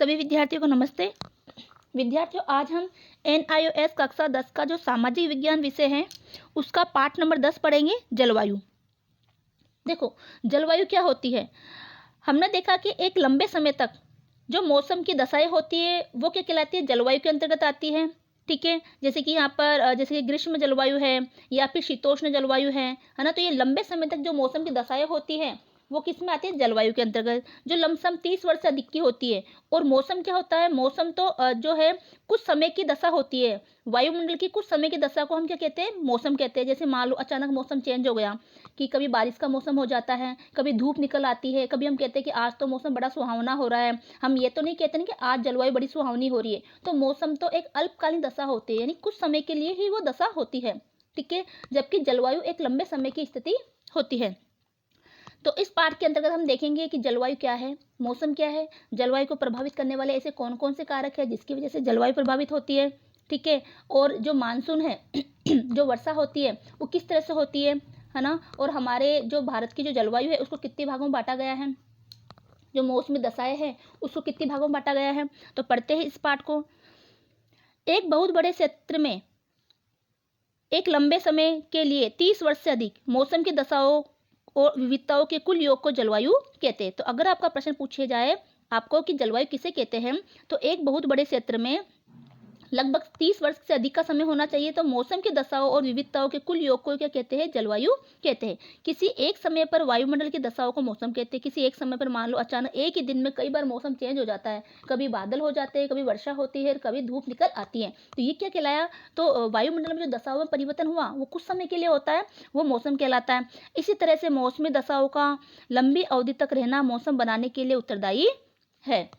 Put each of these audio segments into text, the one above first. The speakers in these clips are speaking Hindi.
सभी विद्यार्थियों को नमस्ते। विद्यार्थियों, आज हम NIOS कक्षा 10 का जो सामाजिक विज्ञान विषय है उसका पाठ नंबर 10 पढ़ेंगे, जलवायु। देखो, जलवायु क्या होती है। हमने देखा कि एक लंबे समय तक जो मौसम की दशाएं होती है वो क्या कहलाती है, जलवायु के अंतर्गत आती है। ठीक है, जैसे कि यहाँ पर जैसे कि ग्रीष्म जलवायु है या फिर शीतोष्ण जलवायु है ना। तो ये लंबे समय तक जो मौसम की दशाएं होती है वो किस में आती है, जलवायु के अंतर्गत, जो लमसम 30 वर्ष से अधिक की होती है। और मौसम क्या होता है, मौसम तो जो है कुछ समय की दशा होती है। वायुमंडल की कुछ समय की दशा को हम क्या कहते हैं, मौसम कहते हैं। जैसे मान लो अचानक मौसम चेंज हो गया कि कभी बारिश का मौसम हो जाता है, कभी धूप निकल आती है, कभी हम कहते हैं कि आज तो मौसम बड़ा सुहावना हो रहा है। हम ये तो नहीं कहते ना कि आज जलवायु बड़ी सुहावनी हो रही है। तो मौसम तो एक अल्पकालीन दशा होती है, यानी कुछ समय के लिए ही वो दशा होती है। ठीक है, जबकि जलवायु एक लंबे समय की स्थिति होती है। तो इस पाठ के अंतर्गत हम देखेंगे कि जलवायु क्या है, मौसम क्या है, जलवायु को प्रभावित करने वाले ऐसे कौन कौन से कारक है जिसकी वजह से जलवायु प्रभावित होती है। ठीक है, और जो मानसून है जो वर्षा होती है वो किस तरह से होती है ना। और हमारे जो भारत की जो जलवायु है उसको कितने भागों में बांटा गया है, जो मौसमी दशाएं है उसको कितने भागों में बांटा गया है। तो पढ़ते हैं इस पाठ को। एक बहुत बड़े क्षेत्र में एक लंबे समय के लिए 30 वर्ष से अधिक मौसम की दशाओं और विविधताओं के कुल योग को जलवायु कहते हैं। तो अगर आपका प्रश्न पूछे जाए आपको कि जलवायु किसे कहते हैं, तो एक बहुत बड़े क्षेत्र में लगभग 30 वर्ष से अधिक का समय होना चाहिए। तो मौसम की दशाओं और विविधताओं के कुल योग को क्या कहते हैं, जलवायु कहते हैं। किसी एक समय पर वायुमंडल की दशाओं को मौसम कहते हैं। किसी एक समय पर मान लो अचानक एक ही दिन में कई बार मौसम चेंज हो जाता है, कभी बादल हो जाते हैं, कभी वर्षा होती है, कभी धूप निकल आती है, तो ये क्या कहलाया। तो वायुमंडल में जो दशाओं में परिवर्तन हुआ वो कुछ समय के लिए होता है, वो मौसम कहलाता है। इसी तरह से मौसमी दशाओं का लंबी अवधि तक रहना मौसम बनाने के लिए उत्तरदायी है।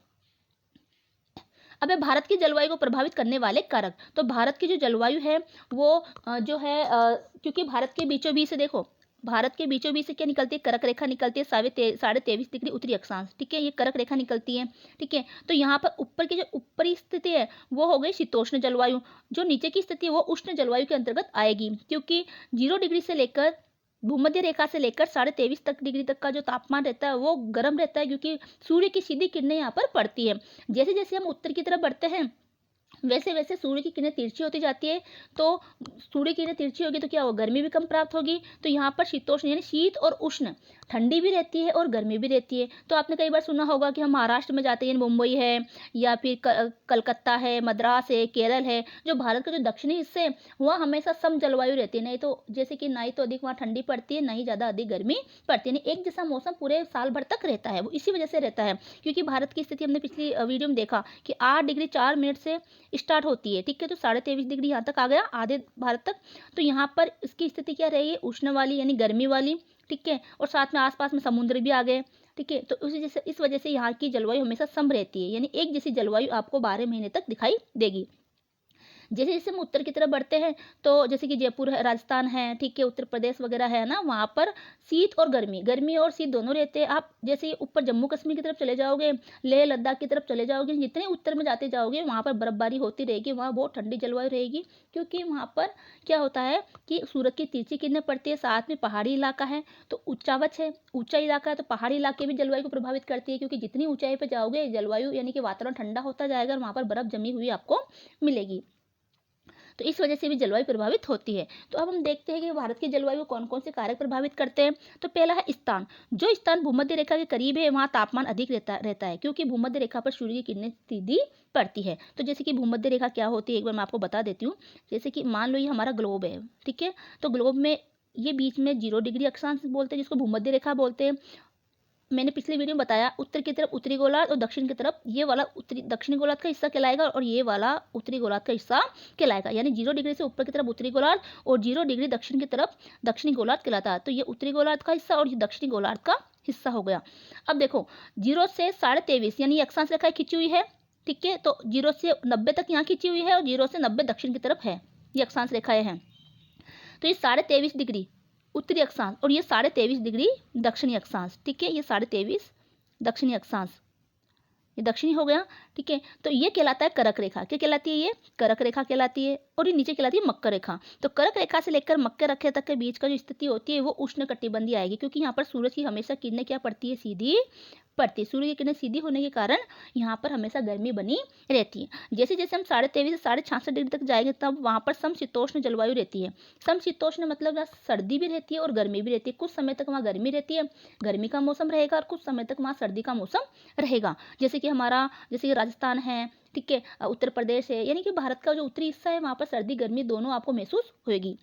अब है भारत की जलवायु को प्रभावित करने वाले कारक। तो भारत की जो जलवायु है वो जो है क्योंकि भारत के बीचों बीच से देखो, भारत के बीचों बीच से क्या निकलती है, कर्क रेखा निकलती है 23.5 डिग्री उत्तरी अक्षांश। ठीक है, ये कर्क रेखा निकलती है। ठीक है, तो यहाँ पर ऊपर की जो ऊपरी स्थिति है वो हो गई शीतोष्ण जलवायु, जो नीचे की स्थिति है वो उष्ण जलवायु के अंतर्गत आएगी। क्योंकि 0 डिग्री से लेकर भूमध्य रेखा से लेकर 23.5 डिग्री तक का जो तापमान रहता है वो गर्म रहता है, क्योंकि सूर्य की सीधी किरणें यहाँ पर पड़ती है। जैसे जैसे हम उत्तर की तरफ बढ़ते हैं वैसे वैसे सूर्य की किरणें तिरछी होती जाती है। तो सूर्य की किरणें तिरछी होगी तो क्या होगा, गर्मी भी कम प्राप्त होगी। तो यहाँ पर शीतोष्ण यानी शीत और उष्ण, ठंडी भी रहती है और गर्मी भी रहती है। तो आपने कई बार सुना होगा कि हम महाराष्ट्र में जाते हैं, मुंबई है या फिर कलकत्ता है, मद्रास है, केरल है, जो भारत का जो दक्षिणी हिस्से है वहाँ हमेशा सम जलवायु रहती है। नहीं तो जैसे कि ना ही तो अधिक वहाँ ठंडी पड़ती है, ना ही ज़्यादा अधिक गर्मी पड़ती है। एक जैसा मौसम पूरे साल भर तक रहता है, वो इसी वजह से रहता है क्योंकि भारत की स्थिति हमने पिछली वीडियो में देखा कि 8 डिग्री 4 मिनट से स्टार्ट होती है। ठीक है, तो 23.5 डिग्री यहाँ तक आ गया, आधे भारत तक। तो यहाँ पर इसकी स्थिति क्या रही है, उष्ण वाली यानी गर्मी वाली। ठीक है, और साथ में आसपास में समुद्र भी आ गए। ठीक है, तो इस वजह से यहाँ की जलवायु हमेशा सम रहती है, यानी एक जैसी जलवायु आपको 12 महीने तक दिखाई देगी। जैसे जैसे हम उत्तर की तरफ बढ़ते हैं तो जैसे कि जयपुर है, राजस्थान है, ठीक है, उत्तर प्रदेश वगैरह है ना, वहाँ पर शीत और गर्मी और शीत दोनों रहते हैं। आप जैसे ऊपर जम्मू कश्मीर की तरफ चले जाओगे, लेह लद्दाख की तरफ चले जाओगे, जितने उत्तर में जाते जाओगे वहाँ पर बर्फबारी होती रहेगी, वहाँ बहुत ठंडी जलवायु रहेगी। क्योंकि वहाँ पर क्या होता है कि सूरज की तिरछी किरणें पड़ती है, साथ में पहाड़ी इलाका है, तो उच्चावच है, ऊंचा इलाका है, तो पहाड़ी इलाके भी जलवायु को प्रभावित करती है। क्योंकि जितनी ऊंचाई पर जाओगे जलवायु यानी कि वातावरण ठंडा होता जाएगा और वहाँ पर बर्फ जमी हुई आपको मिलेगी। तो इस वजह से भी जलवायु प्रभावित होती है। तो अब हम देखते हैं कि भारत की जलवायु को कौन कौन से कारक प्रभावित करते हैं। तो पहला है स्थान। जो स्थान भूमध्य रेखा के करीब है वहाँ तापमान अधिक रहता है, क्योंकि भूमध्य रेखा पर सूर्य की किरणें सीधी पड़ती है। तो जैसे कि भूमध्य रेखा क्या होती है एक बार मैं आपको बता देती हूँ। जैसे कि मान लो ये हमारा ग्लोब है, ठीक है, तो ग्लोब में ये बीच में 0 डिग्री अक्षांश बोलते हैं, जिसको भूमध्य रेखा बोलते हैं। मैंने पिछले वीडियो में बताया उत्तर की तरफ उत्तरी गोलार्ध और दक्षिण की तरफ ये वाला उत्तरी दक्षिणी गोलार्ध का हिस्सा कहलाएगा और ये वाला उत्तरी गोलार्ध का हिस्सा कहलाएगा। यानी 0 डिग्री से ऊपर की तरफ उत्तरी गोलार्ध और 0 डिग्री दक्षिण की तरफ दक्षिणी गोलार्ध कहलाता है। तो ये उत्तरी गोलार्ध का हिस्सा और ये दक्षिणी गोलार्ध का हिस्सा हो गया। अब देखो 0 से 23.5 यानी ये अक्षांश रेखा खींची हुई है। ठीक है, तो 0 से 90 तक यहाँ खींची हुई है और 0 से 90 दक्षिण की तरफ है, ये अक्षांश रेखाएं हैं। तो ये 23.5 डिग्री उत्तरी अक्षांश और ये 23.5 डिग्री दक्षिणी अक्षांश। ठीक है, ये 23.5 दक्षिणी अक्षांश, ये दक्षिणी हो गया। ठीक है, तो ये कहलाता है कर्क रेखा। क्या कहलाती है, ये कर्क रेखा कहलाती है। और ये नीचे कहलाती है मकर रेखा। तो कर्क रेखा से लेकर मकर रेखा तक के बीच का जो स्थिति होती है वो उष्ण कटिबंधीय आएगी, क्योंकि यहाँ पर सूरज की हमेशा किरणें क्या पड़ती है, सीधी पड़ती है। सूर्य की किरणें सीधी होने के कारण यहाँ पर हमेशा गर्मी बनी रहती है। जैसे जैसे हम 23.5 से 66 डिग्री तक जाएंगे तब वहाँ पर समशीतोष्ण जलवायु रहती है। समशीतोष्ण मतलब वहाँ सर्दी भी रहती है और गर्मी भी रहती है। कुछ समय तक वहाँ गर्मी रहती है, गर्मी का मौसम रहेगा, और कुछ समय तक वहाँ सर्दी का मौसम रहेगा। जैसे कि राजस्थान है, ठीक है, उत्तर प्रदेश है, यानी कि भारत का जो उत्तरी हिस्सा है वहाँ पर सर्दी गर्मी दोनों आपको महसूस होगी।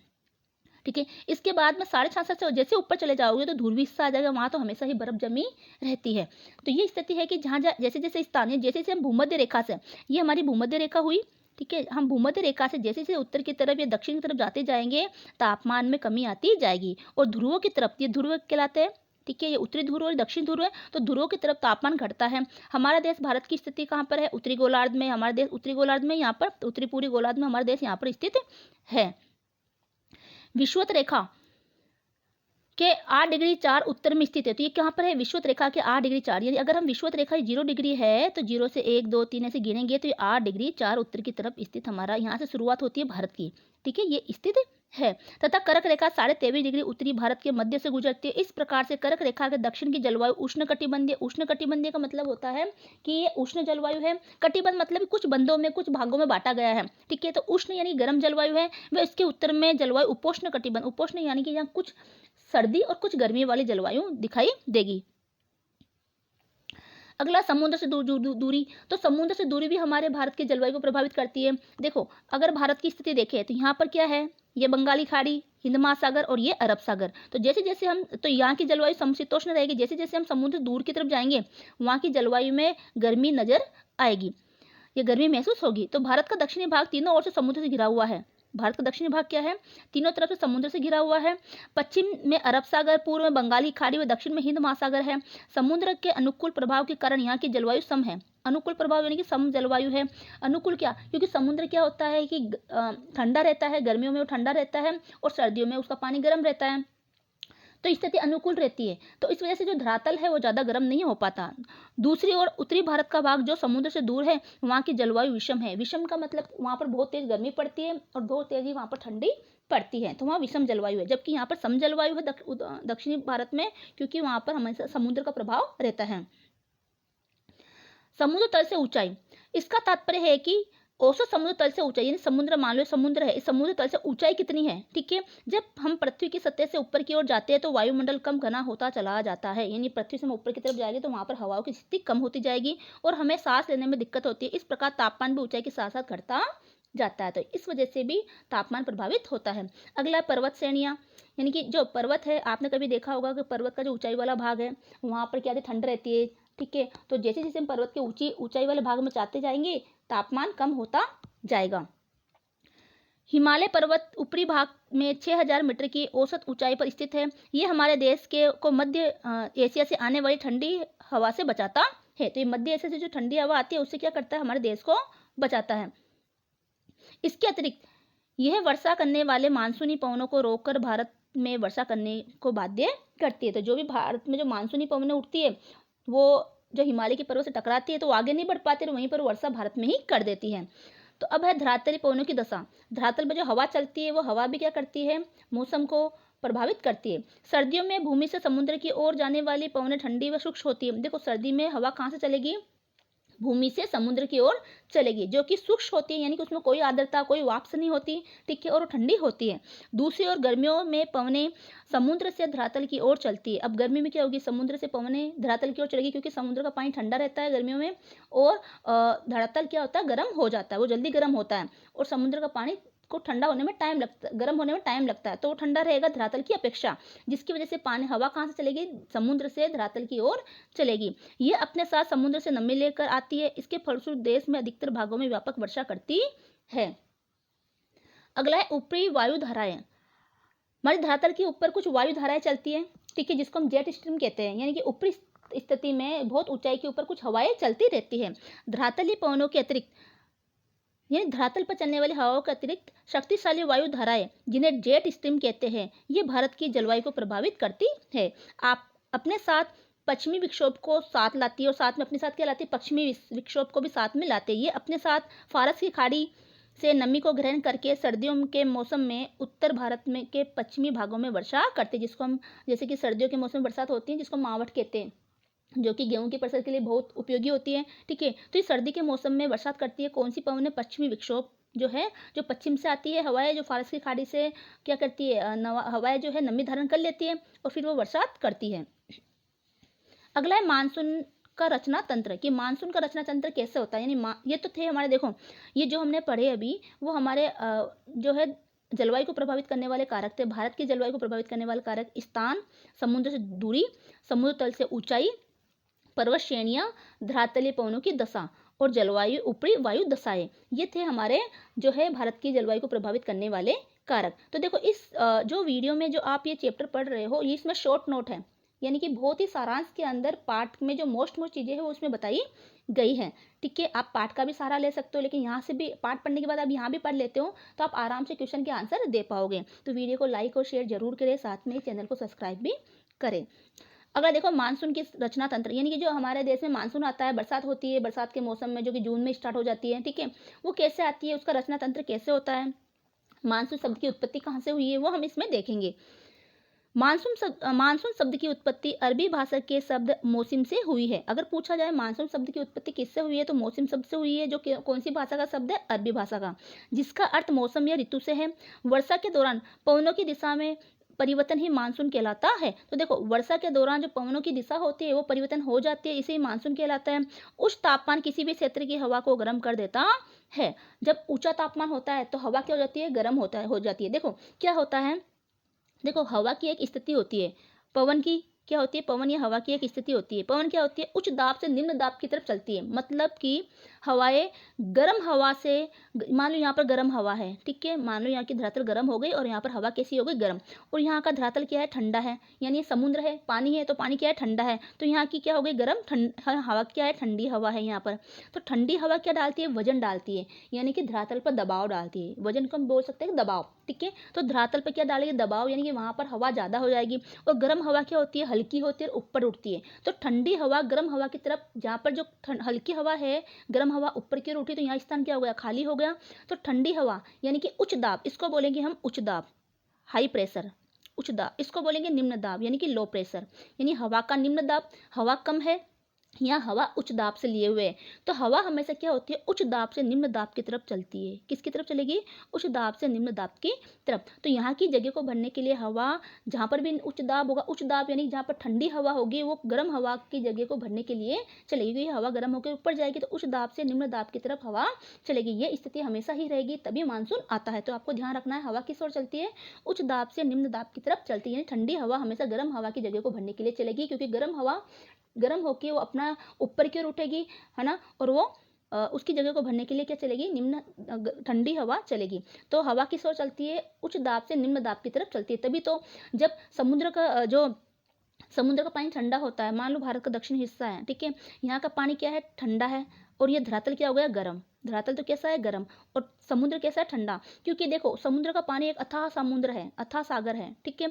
ठीक है, इसके बाद में 66.5 से जैसे ऊपर चले जाओगे तो ध्रुवीय हिस्सा आ जाएगा, वहाँ तो हमेशा ही बर्फ जमी रहती है। तो ये स्थिति है कि जहाँ जैसे जैसे स्थानीय जैसे जैसे हम भूमध्य रेखा से, ये हमारी भूमध्य रेखा हुई, ठीक है, हम भूमध्य रेखा से जैसे जैसे उत्तर की तरफ या दक्षिण की तरफ जाते जाएंगे तापमान में कमी आती जाएगी। और ध्रुवों की तरफ, ये ध्रुव कहलाते हैं, ठीक है, ये उत्तरी ध्रुव और दक्षिण ध्रुव है, तो ध्रुवों की तरफ तापमान घटता है। हमारा देश भारत की स्थिति कहाँ पर है? उत्तरी गोलार्ध में। हमारा देश उत्तरी गोलार्ध में, यहाँ पर उत्तरी पूरी गोलार्ध में हमारा देश यहाँ पर स्थित है। विषुवत रेखा के 8 डिग्री 4 उत्तर में स्थित है। तो ये कहाँ पर है? विषुवत रेखा के 8 डिग्री 4, यानी अगर हम विषुवत रेखा 0 डिग्री है तो 0 से 1 2 3 ऐसे गिनेंगे तो ये 8 डिग्री 4 उत्तर की तरफ स्थित हमारा यहाँ से शुरुआत होती है भारत की, ठीक है, ये स्थित है। तथा कर्क रेखा 23.5 डिग्री उत्तरी भारत के मध्य से गुजरती है। इस प्रकार से कर्क रेखा के दक्षिण की जलवायु उष्णकटिबंधीय, उष्णकटिबंधीय का मतलब होता है कि ये उष्ण जलवायु है। कटिबंध मतलब कुछ बंधों में, कुछ भागों में बांटा गया है, ठीक है। तो उष्ण यानी गर्म जलवायु है, वह इसके उत्तर में जलवायु उपोष्ण कटिबंध, उपोष्ण यानी कि यहाँ कुछ सर्दी और कुछ गर्मी वाली जलवायु दिखाई देगी। अगला समुद्र से दूरी, तो समुद्र से दूरी भी हमारे भारत की जलवायु को प्रभावित करती है। देखो, अगर भारत की स्थिति देखें तो यहाँ पर क्या है? ये बंगाली खाड़ी, हिंद महासागर और ये अरब सागर। तो जैसे जैसे हम, तो यहाँ की जलवायु समशीतोष्ण रहेगी। जैसे जैसे हम समुद्र दूर की तरफ जाएंगे वहाँ की जलवायु में गर्मी नजर आएगी, ये गर्मी महसूस होगी। तो भारत का दक्षिणी भाग तीनों ओर से समुद्र से घिरा हुआ है। भारत का दक्षिणी भाग क्या है? तीनों तरफ से समुद्र से घिरा हुआ है। पश्चिम में अरब सागर, पूर्व में बंगाली खाड़ी व दक्षिण में हिंद महासागर है। समुद्र के अनुकूल प्रभाव के कारण यहाँ की जलवायु सम है। अनुकूल प्रभाव यानी कि सम जलवायु है। अनुकूल क्या? क्योंकि समुद्र क्या होता है कि ठंडा रहता है, गर्मियों में वो ठंडा रहता है और सर्दियों में उसका पानी गर्म रहता है, तो स्थिति अनुकूल रहती है। तो इस वजह से जो धरातल है वो ज़्यादा गर्म नहीं हो पाता। दूसरी ओर उत्तरी भारत का भाग जो समुद्र से दूर है वहाँ की जलवायु विषम है। विषम का मतलब वहाँ पर बहुत तेज गर्मी पड़ती है और बहुत तेज ही वहाँ पर ठंडी पड़ती है, तो वहाँ विषम जलवायु है। जबकि यहाँ पर सम जलवायु है दक्षिणी भारत में, क्योंकि वहाँ पर हमेशा समुद्र का प्रभाव रहता है। समुद्र तल से ऊंचाई, इसका तात्पर्य है कि औसत समुद्र तल से ऊंचाई, यानी समुद्र, मान लो समुद्र है, इस समुद्र तल से ऊंचाई कितनी है, ठीक है। जब हम पृथ्वी की सतह से ऊपर की ओर जाते हैं तो वायुमंडल कम घना होता चला जाता है, यानी पृथ्वी से हम ऊपर की तरफ जाएंगे तो वहाँ पर हवाओं की स्थिति कम होती जाएगी और हमें सांस लेने में दिक्कत होती है। इस प्रकार तापमान भी ऊंचाई के साथ साथ घटता जाता है, तो इस वजह से भी तापमान प्रभावित होता है। अगला पर्वत श्रेणियाँ, यानी कि जो पर्वत है, आपने कभी देखा होगा कि पर्वत का जो ऊंचाई वाला भाग है वहाँ पर क्या ठंड रहती है, ठीक है। तो जैसे जैसे हम पर्वत के ऊंचाई वाले भाग में जाते जाएंगे तापमान कम होता जाएगा। हिमालय पर्वत ऊपरी भाग में 6000 मीटर की औसत ऊंचाई पर स्थित है। ये हमारे देश को मध्य एशिया से आने वाली ठंडी हवा से बचाता है। तो ये मध्य एशिया से जो ठंडी हवा आती है उससे क्या करता है? हमारे देश को बचाता है। इसके अतिरिक्त यह वर्षा करने वाले मानसूनी पवनों को रोककर भारत में वर्षा करने को बाध्य करती है। तो जो भी भारत में जो मानसूनी पवनें उठती है वो जो हिमालय की पर्वत से टकराती है तो आगे नहीं बढ़ पाती और वहीं पर वर्षा भारत में ही कर देती है। तो अब है धरातली पवनों की दशा। धरातल पर जो हवा चलती है वो हवा भी क्या करती है? मौसम को प्रभावित करती है। सर्दियों में भूमि से समुद्र की ओर जाने वाली पवनें ठंडी व शुष्क होती है। देखो, सर्दी में हवा कहाँ से चलेगी? भूमि से समुद्र की ओर चलेगी, जो कि शुष्क होती है, यानी कि उसमें कोई आर्द्रता, कोई वाष्प नहीं होती, ठीक है, और ठंडी होती है। दूसरी ओर गर्मियों में पवनें समुद्र से धरातल की ओर चलती है। अब गर्मी में क्या होगी? समुद्र से पवनें धरातल की ओर चलेगी, क्योंकि समुद्र का पानी ठंडा रहता है गर्मियों में और धरातल क्या होता है? गर्म हो जाता है, वो जल्दी गर्म होता है और समुद्र का पानी को ठंडा होने में टाइम लगता है, गर्म होने में टाइम लगता है, तो वो ठंडा रहेगा धरातल की अपेक्षा, जिसकी वजह से पानी, हवा कहाँ से चलेगी? समुद्र से धरातल की ओर चलेगी। ये अपने साथ समुद्र से नमी लेकर आती है। इसके फलस्वरूप देश में अधिकतर भागों में व्यापक वर्षा करती है। अगला है ऊपरी वायु धाराएं। हमारी धरातल के ऊपर कुछ वायु धाराएं चलती है, ठीक है, जिसको हम जेट स्ट्रीम कहते हैं, यानी कि ऊपरी स्थिति में बहुत ऊंचाई के ऊपर कुछ हवाएं चलती रहती है। धरातलीय पवनों के अतिरिक्त, यानी धरातल पर चलने वाली हवाओं के अतिरिक्त शक्तिशाली वायु धाराएं, जिन्हें जेट स्ट्रीम कहते हैं, ये भारत की जलवायु को प्रभावित करती है। आप अपने साथ पश्चिमी विक्षोभ को साथ लाती है और साथ में अपने साथ क्या लाती है? पश्चिमी विक्षोभ को भी साथ में लाते हैं। ये अपने साथ फारस की खाड़ी से नमी को ग्रहण करके सर्दियों के मौसम में उत्तर भारत में के पश्चिमी भागों में वर्षा करते हैं, जिसको हम, जैसे कि सर्दियों के मौसम में बरसात होती है जिसको मावठ कहते हैं, जो कि गेहूं की फसल के लिए बहुत उपयोगी होती है। ठीक है, तो ये सर्दी के मौसम में बरसात करती है कौन सी पवन है? पश्चिमी विक्षोभ जो है, जो पश्चिम से आती है हवाएं, जो फारस की खाड़ी से क्या करती है, हवाएं जो है नमी धारण कर लेती है और फिर वो बरसात करती है। अगला है मानसून का रचना तंत्र, कि मानसून का रचना तंत्र कैसे होता है। यानी ये तो थे हमारे, देखो ये जो हमने पढ़े अभी वो हमारे जो है जलवायु को प्रभावित करने वाले कारक थे। भारत की जलवायु को प्रभावित करने वाले कारक स्थान, समुद्र से दूरी, समुद्र तल से ऊंचाई, पर्वत श्रेणियां, धरातलीय पवनों की दशा और जलवायु ऊपरी वायु दशाएं, ये थे हमारे जो है भारत की जलवायु को प्रभावित करने वाले कारक। तो देखो इस जो वीडियो में जो आप ये चैप्टर पढ़ रहे हो, ये इसमें शॉर्ट नोट है, यानी कि बहुत ही सारांश के अंदर पाठ में जो मोस्ट चीज़ें हैं वो उसमें बताई गई है। ठीक है, आप पाठ का भी सहारा ले सकते हो, लेकिन यहाँ से भी पाठ पढ़ने के बाद आप यहाँ भी पढ़ लेते हो तो आप आराम से क्वेश्चन के आंसर दे पाओगे। तो वीडियो को लाइक और शेयर जरूर करें, साथ में चैनल को सब्सक्राइब भी करें। अगर देखो मानसून की रचना तंत्र, यानी कि जो हमारे देश में मानसून आता है, बरसात होती है बरसात के मौसम में जो कि जून में स्टार्ट हो जाती है। ठीक है, वो कैसे आती है, उसका रचना तंत्र कैसे होता है, मानसून शब्द की उत्पत्ति कहाँ से हुई है, वो हम इसमें देखेंगे। मानसून शब्द की उत्पत्ति अरबी भाषा के शब्द मौसम से हुई है। अगर पूछा जाए मानसून शब्द की उत्पत्ति किससे हुई है, तो मौसम शब्द से हुई है, जो कौन सी भाषा का शब्द है, अरबी भाषा का, जिसका अर्थ मौसम या ऋतु से है। वर्षा के दौरान पवनों की दिशा में परिवर्तन ही मानसून कहलाता है। तो देखो वर्षा के दौरान जो पवनों की दिशा होती है वो परिवर्तन हो जाती है, इसे ही मानसून कहलाता है। उच्च तापमान किसी भी क्षेत्र की हवा को गर्म कर देता है। जब ऊंचा तापमान होता है तो हवा क्या हो जाती है, गर्म हो जाती है। देखो क्या होता है, देखो हवा की एक स्थिति होती है, पवन की क्या होती है, पवन या हवा की एक स्थिति होती है। पवन क्या होती है, उच्च दाब से निम्न दाब की तरफ चलती है, मतलब कि हवाएं गर्म हवा से, मान लो यहाँ पर गर्म हवा है, ठीक है, मान लो यहाँ की धरातल गर्म हो गई और यहाँ पर हवा कैसी हो गई, गर्म, और यहाँ का धरातल क्या है, ठंडा है, यानी समुद्र है, पानी है, तो पानी क्या है, ठंडा है, तो यहाँ की क्या हो गई, गर्म, हवा क्या है, ठंडी हवा है यहाँ पर। तो ठंडी हवा क्या डालती है, वजन डालती है, यानी कि धरातल पर दबाव डालती है। वजन को हम बोल सकते हैं दबाव। ठीक है, तो धरातल पर क्या डालेगी, दबाव, यानी कि वहाँ पर हवा ज़्यादा हो जाएगी। और गर्म हवा क्या होती है, हल्की होती है, ऊपर उठती है। तो ठंडी हवा गर्म हवा की तरफ, जहाँ पर जो हल्की हवा है, गर्म हवा ऊपर की ओर उठी, तो यहाँ स्थान क्या हो गया, खाली हो गया। तो ठंडी हवा यानी कि उच्च दाब, इसको बोलेंगे हम उच्च दाब, हाई प्रेशर, उच्च दाब। इसको बोलेंगे निम्न दाब, यानी कि लो प्रेशर, यानी हवा का निम्न दाब, हवा कम है, यहाँ हवा उच्च दाब से लिए हुए है। तो हवा हमेशा क्या होती है, उच्च दाब से निम्न दाब की तरफ चलती है। किसकी तरफ चलेगी, उच्च दाब से निम्न दाब की तरफ। तो यहाँ की जगह को भरने के लिए हवा, जहाँ पर भी उच्च दाब होगा, उच्च दाब यानी जहाँ पर ठंडी हवा होगी वो गर्म हवा की जगह को भरने के लिए चलेगी। हवा गर्म होकर ऊपर जाएगी तो उच्च दाब से निम्न दाब की तरफ हवा चलेगी। ये स्थिति हमेशा ही रहेगी, तभी मानसून आता है। तो आपको ध्यान रखना है, हवा किस ओर चलती है, उच्च दाब से निम्न दाब की तरफ चलती है। ठंडी हवा हमेशा गर्म हवा की जगह को भरने के लिए चलेगी, क्योंकि गर्म हवा गर्म होकर वो अपना ऊपर की ओर उठेगी, है ना, और वो उसकी जगह को भरने के लिए क्या चलेगी, निम्न ठंडी हवा चलेगी। तो हवा किस ओर चलती है, उच्च दाब से निम्न दाब की तरफ चलती है। तभी तो जब समुद्र का पानी ठंडा होता है, मान लो भारत का दक्षिण हिस्सा है, ठीक है, यहाँ का पानी क्या है, ठंडा है, और ये धरातल क्या हो गया, गर्म, धरातल तो कैसा है, गर्म, और समुद्र कैसा है, ठंडा। क्योंकि देखो समुद्र का पानी एक अथाह समुद्र है, अथाह सागर है, ठीक है,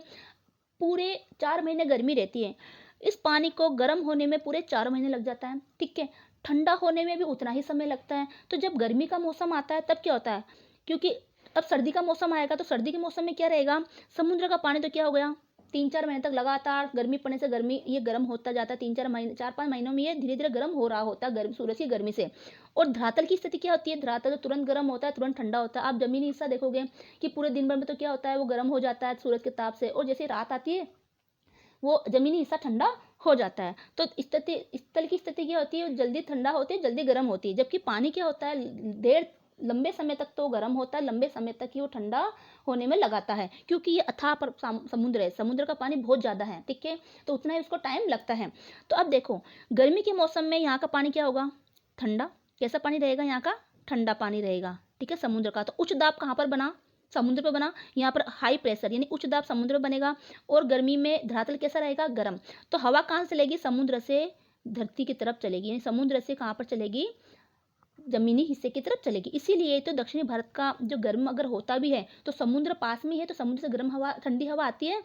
पूरे 4 महीने गर्मी रहती है। इस पानी को गर्म होने में पूरे 4 महीने लग जाता है, ठीक है, ठंडा होने में भी उतना ही समय लगता है। तो जब गर्मी का मौसम आता है तब क्या होता है, क्योंकि अब सर्दी का मौसम आएगा, तो सर्दी के मौसम में क्या रहेगा, समुद्र का पानी तो क्या हो गया, 3-4 महीने तक लगातार गर्मी पड़ने से गर्मी ये गर्म होता जाता है। 4-5 महीनों में ये धीरे धीरे गर्म हो रहा होता है, गर्म सूरज की गर्मी से। और धरातल की स्थिति क्या होती है, धरातल तो तुरंत गर्म होता है, तुरंत ठंडा होता है। आप जमीनी हिस्सा देखोगे कि पूरे दिन भर में तो क्या होता है, वो गर्म हो जाता है सूरज के ताप से, और जैसे रात आती है वो जमीनी हिस्सा ठंडा हो जाता है। तो स्थल की स्थिति क्या होती है, जल्दी ठंडा होती है, जल्दी गर्म होती है। जबकि पानी क्या होता है, लंबे समय तक तो गर्म होता है, लंबे समय तक ही वो ठंडा होने में लगाता है, क्योंकि ये अथाह पर समुद्र है, समुद्र का पानी बहुत ज़्यादा है, ठीक है, तो उतना ही उसको टाइम लगता है। तो अब देखो गर्मी के मौसम में यहाँ का पानी क्या होगा, ठंडा, कैसा पानी रहेगा, यहाँ का ठंडा पानी रहेगा, ठीक है, समुद्र का। तो उच्च दाब कहाँ पर बना, समुद्र पर बना, यहाँ पर हाई प्रेशर यानी उच्च दाब समुद्र में बनेगा, और गर्मी में धरातल कैसा रहेगा, गर्म। तो हवा कहाँ से चलेगी, समुद्र से धरती की तरफ चलेगी, यानी समुद्र से कहाँ पर चलेगी, जमीनी हिस्से की तरफ चलेगी। इसीलिए तो दक्षिणी भारत का जो गर्म अगर होता भी है तो समुद्र पास में ही है, तो समुद्र से गर्म हवा, ठंडी हवा आती है,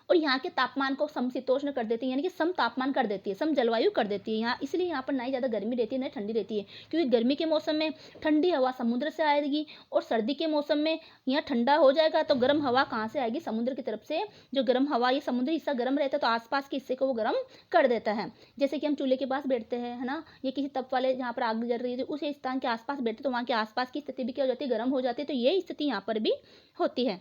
और यहाँ के तापमान को समशीतोष्ण कर देती है, यानी कि सम तापमान कर देती है, सम जलवायु कर देती है यहाँ। इसलिए यहाँ पर ना ही ज़्यादा गर्मी रहती है ना ठंडी रहती है, क्योंकि गर्मी के मौसम में ठंडी हवा समुद्र से आएगी और सर्दी के मौसम में यहाँ ठंडा हो जाएगा तो गर्म हवा कहाँ से आएगी, समुद्र की तरफ से। जो गर्म हवा, ये समुद्री हिस्सा गर्म रहता है तो आसपास के हिस्से को वो गर्म कर देता है। जैसे कि हम चूल्हे के पास बैठते हैं, है ना, ये किसी तप वाले जहाँ पर आग जल रही है उस स्थान के आसपास बैठते तो वहाँ के आसपास की स्थिति भी क्या हो जाती है, गर्म हो जाती है। तो ये स्थिति यहाँ पर भी होती है।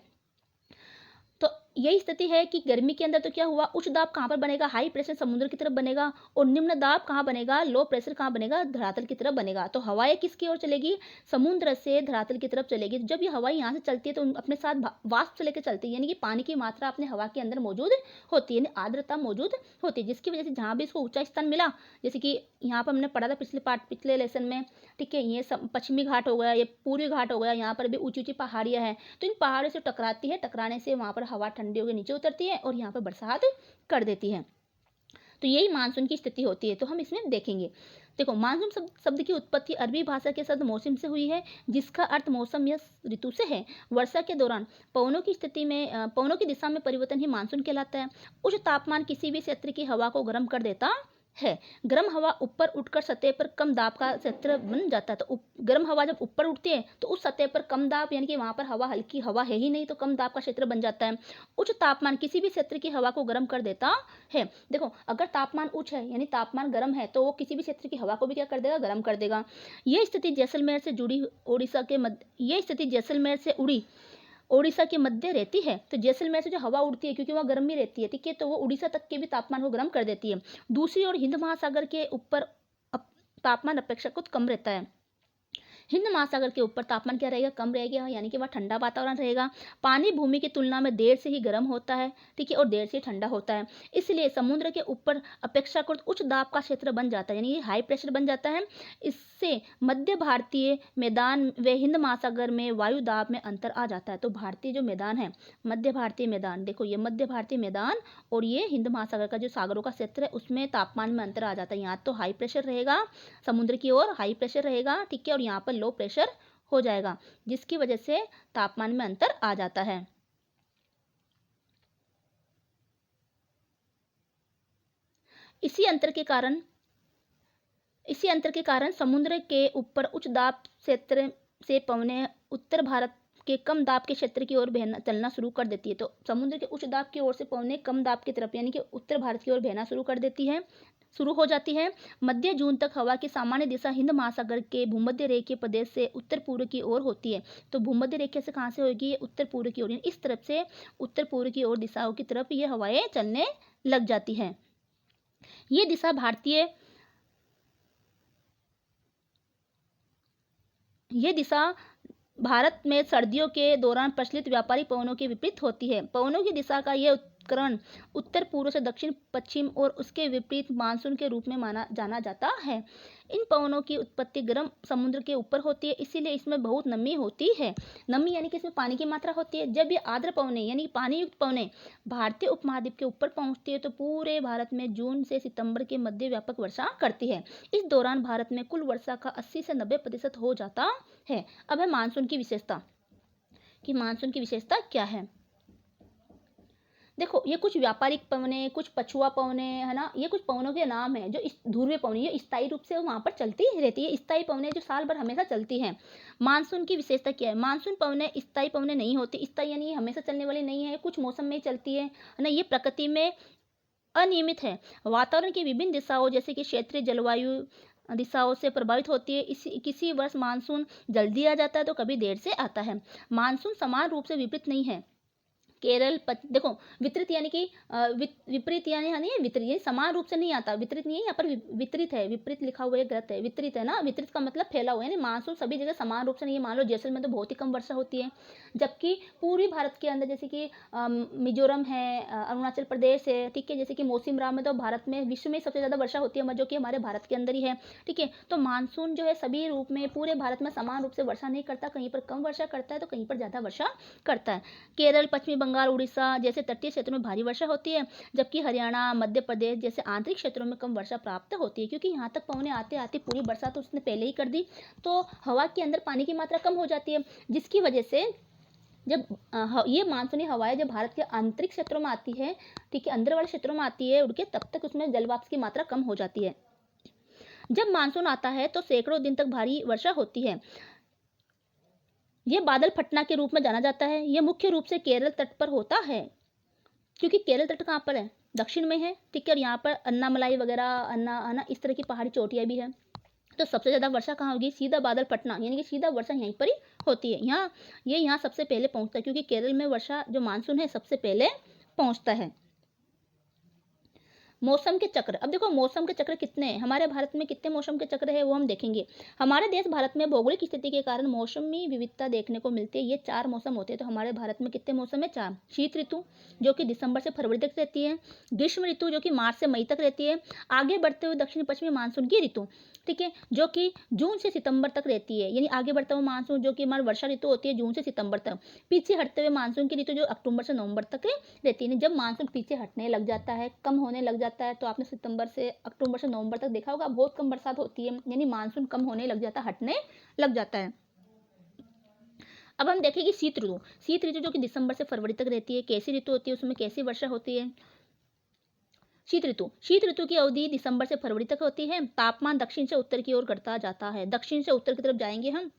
तो यही स्थिति है कि गर्मी के अंदर तो क्या हुआ, उच्च दाब कहाँ पर बनेगा, हाई प्रेशर समुद्र की तरफ बनेगा, और निम्न दाब कहाँ बनेगा, लो प्रेशर कहाँ बनेगा, धरातल की तरफ बनेगा। तो हवाएं किसकी ओर चलेगी, समुद्र से धरातल की तरफ चलेगी। जब ये हवाएं यहाँ से चलती है तो अपने साथ वाष्प से लेकर चलती है, यानी कि पानी की मात्रा अपने हवा के अंदर मौजूद होती है, यानी आर्द्रता मौजूद होती है, जिसकी वजह से जहाँ भी इसको ऊंचा स्थान मिला, जैसे कि यहाँ पर हमने पढ़ा था पिछले लेसन में, ठीक है, ये पश्चिमी घाट हो गया, ये पूर्वी घाट हो गया, यहाँ पर भी ऊंची ऊंची पहाड़ियाँ हैं, तो इन पहाड़ों से टकराती है, टकराने से वहाँ पर हवा ठंडी होकर नीचे उतरती है और यहाँ पर बरसात कर देती है। तो यही मानसून की स्थिति होती है। तो हम इसमें देखेंगे, देखो मानसून शब्द की उत्पत्ति अरबी भाषा के शब्द मौसम से हुई है, जिसका अर्थ मौसम या ऋतु से है। वर्षा के दौरान पवनों की स्थिति में पवनों की दिशा में परिवर्तन ही मानसून कहलाता है। उच्च तापमान किसी भी क्षेत्र की हवा को गर्म कर देता है। गर्म हवा ऊपर उठकर सतह पर कम दाब का क्षेत्र बन जाता है। तो गर्म हवा जब ऊपर उठती है तो उस सतह पर कम दाब, यानी कि वहाँ पर हवा हल्की हवा है ही नहीं, तो कम दाब का क्षेत्र बन जाता है। उच्च तापमान किसी भी क्षेत्र की हवा को गर्म कर देता है। देखो अगर तापमान उच्च है यानी तापमान गर्म है तो वो किसी भी क्षेत्र की हवा को भी क्या कर देगा, गर्म कर देगा। ये स्थिति जैसलमेर से जुड़ी ओडिशा के मध्य, ये स्थिति जैसलमेर से उड़ी ओडिशा के मध्य रहती है। तो जैसलमेर से जो हवा उड़ती है क्योंकि वहाँ गर्मी रहती है, ठीक है, तो वो उड़ीसा तक के भी तापमान को गर्म कर देती है। दूसरी ओर हिंद महासागर के ऊपर तापमान अपेक्षाकृत कम रहता है। हिंद महासागर के ऊपर तापमान क्या रहेगा, कम रहेगा, यानी कि वह ठंडा वातावरण रहेगा। पानी भूमि की तुलना में देर से ही गर्म होता है, ठीक है, और देर से ठंडा होता है। इसलिए समुद्र के ऊपर अपेक्षाकृत उच्च दाब का क्षेत्र बन जाता है, यानी कि हाई प्रेशर बन जाता है। इससे मध्य भारतीय मैदान व हिंद महासागर में वायु दाब में अंतर आ जाता है। तो भारतीय जो मैदान है, मध्य भारतीय मैदान, देखो ये मध्य भारतीय मैदान और ये हिंद महासागर का जो सागरों का क्षेत्र है उसमें तापमान में अंतर आ जाता है। यहाँ तो हाई प्रेशर रहेगा, समुद्र की ओर हाई प्रेशर रहेगा, ठीक है, और यहाँ पर लो प्रेशर हो जाएगा, जिसकी वजह से तापमान में अंतर आ जाता है। इसी अंतर के कारण समुद्र के ऊपर उच्च दाब क्षेत्र से पवनें उत्तर भारत के कम दाब के क्षेत्र की ओर चलना शुरू कर देती है। तो समुद्र के उच्च दाब की ओर से पवनें कम दाब की तरफ यानी कि उत्तर भारत की ओर बहना शुरू हो जाती है। मध्य जून तक हवा की सामान्य दिशा हिंद महासागर के भूमध्य रेखीय प्रदेश से उत्तर पूर्व की ओर होती है। तो भूमध्य रेखा से कहाँ से होगी, उत्तर पूर्व की ओर, इस तरफ से उत्तर पूर्व की ओर दिशाओं की तरफ ये हवाएं चलने लग जाती हैं। ये दिशा भारत में सर्दियों के दौरान प्रचलित व्यापारी पवनों के विपरीत होती है। पवनों की दिशा का यह उत्करण उत्तर पूर्व से दक्षिण पश्चिम और उसके विपरीत मानसून के रूप में जाना जाता है। इन पवनों की उत्पत्ति गर्म समुद्र के ऊपर होती है, इसीलिए इसमें बहुत नमी होती है। नमी यानी कि इसमें पानी की मात्रा होती है। जब ये आर्द्र पवनें यानी पानी युक्त पवनें भारतीय उपमहाद्वीप के ऊपर पहुंचती है तो पूरे भारत में जून से सितंबर के मध्य व्यापक वर्षा करती है। इस दौरान भारत में कुल वर्षा का 80 से 90% हो जाता है। अब है मानसून की विशेषता, कि मानसून की विशेषता क्या है। देखो ये कुछ व्यापारिक पवनें, कुछ पछुआ पवनें, है ना, ये कुछ पवनों के नाम हैं जो ध्रुवीय पवनें, ये स्थायी रूप से वहाँ पर चलती रहती है। स्थायी पवनें जो साल भर हमेशा चलती हैं। मानसून की विशेषता क्या है, मानसून पवनें स्थायी पवनें नहीं होती। स्थायी यानी हमेशा चलने वाली नहीं है, कुछ मौसम में चलती है ना, ये प्रकृति में अनियमित है। वातावरण की विभिन्न दिशाओं जैसे कि क्षेत्रीय जलवायु दिशाओं से प्रभावित होती है। किसी वर्ष मानसून जल्दी आ जाता है तो कभी देर से आता है। मानसून समान रूप से विपरीत नहीं है। केरल देखो वितरित यानी कि विपरीत यानी वितरित, ये समान रूप से नहीं आता। वितरित नहीं है, यहाँ पर वितरित है, विपरीत लिखा हुआ है, गलत है, वितरित है ना। वितरित का मतलब फैला हुआ है, यानी मानसून सभी जगह समान रूप से नहीं है। मान लो जैसलमेर में तो बहुत ही कम वर्षा होती है, जबकि पूर्वी भारत के अंदर जैसे कि मिजोरम है, अरुणाचल प्रदेश है, ठीक है, जैसे कि मौसिनराम में तो भारत में विश्व में सबसे ज़्यादा वर्षा होती है, जो कि हमारे भारत के अंदर ही है, ठीक है। तो मानसून जो है सभी रूप में पूरे भारत में समान रूप से वर्षा नहीं करता, कहीं पर कम वर्षा करता है तो कहीं पर ज़्यादा वर्षा करता है। केरल, पश्चिमी बंगाल, उड़ीसा जैसे तटीय क्षेत्रों में भारी वर्षा होती है, जबकि हरियाणा, मध्य प्रदेश जैसे आंतरिक क्षेत्रों में कम वर्षा प्राप्त होती है, क्योंकि यहाँ तक पवनें आते आते पूरी बरसात तो उसने पहले ही कर दी, तो हवा के अंदर पानी की मात्रा कम हो जाती है, जिसकी वजह से जब ये मानसूनी हवाएं जब भारत के आंतरिक क्षेत्रों में आती है, ठीक है, अंदर वाले क्षेत्रों में आती है उड़ के, तब तक उसमें जलवाष्प की मात्रा कम हो जाती है। जब मानसून आता है तो सैकड़ों दिन तक भारी वर्षा होती है। ये बादल फटना के रूप में जाना जाता है। ये मुख्य रूप से केरल तट पर होता है, क्योंकि केरल तट कहाँ पर है, दक्षिण में है, ठीक है, और यहाँ पर अन्नामलाई वगैरह, अन्ना इस तरह की पहाड़ी चोटियाँ भी है। तो सबसे ज़्यादा वर्षा कहाँ होगी, सीधा बादल फटना, यानी कि सीधा वर्षा यहीं पर ही होती है। यहाँ सबसे पहले पहुँचता है, क्योंकि केरल में वर्षा जो मानसून है सबसे पहले पहुँचता है। मौसम के चक्र, अब देखो मौसम के चक्र कितने हैं हमारे भारत में, कितने मौसम के चक्र है वो हम देखेंगे। हमारे देश भारत में भौगोलिक स्थिति के कारण मौसमी विविधता देखने को मिलती है। ये 4 मौसम होते हैं। तो हमारे भारत में कितने मौसम है, 4। शीत ऋतु जो कि दिसंबर से फरवरी तक रहती है, ग्रीष्म ऋतु जो कि मार्च से मई तक रहती है, आगे बढ़ते हुए दक्षिण पश्चिमी मानसून की ऋतु, ठीक है, जो कि जून से सितंबर तक रहती है, यानी आगे बढ़ता हुआ मानसून जो कि हमारी वर्षा ऋतु होती है जून से सितंबर तक। पीछे हटते हुए मानसून की ऋतु जो अक्टूबर से नवंबर तक रहती है। जब मानसून पीछे हटने लग जाता है, कम होने लग जाता है, तो आपने सितंबर से अक्टूबर से नवंबर तक देखा होगा बहुत कम बरसात होती है, यानी मानसून कम होने लग जाता है, हटने लग जाता है। अब हम देखेंगे शीत ऋतु। शीत ऋतु जो कि दिसंबर से फरवरी तक रहती है। कैसी ऋतु होती है, उसमें कैसी वर्षा होती है। शीत ऋतु की अवधि दिसंबर से फरवरी तक होती है। तापमान दक्षिण से उत्तर की ओर घटता जाता है। दक्षिण से उत्तर की तरफ जाएंगे हम